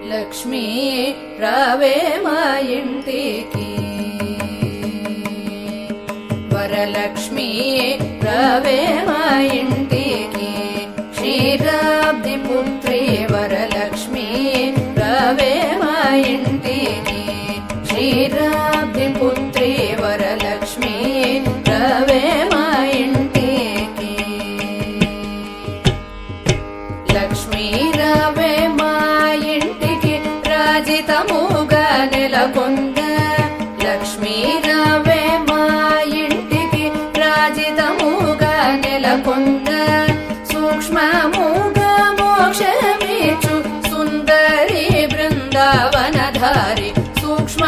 లక్ష్మీ రావే మా ఇంటికి వరలక్ష్మీ రావే మా ఇంటికి క్షీరాబ్ది పుత్రి వరలక్ష్మీ రావే మా ఇంటికి క్షీరాబ్ది పుత్రి వరలక్ష్మీ రావే మా ఇంటికి లక్ష్మీ రావే మా ఇంటికి రాజితముగా నెలకొంద లక్ష్మీ రావే మా ఇంటికి రాజితముగా నెలకొంద సూక్ష్మముగా మోక్షమిచ్చు సుందరి బృందావనధారి సూక్ష్మ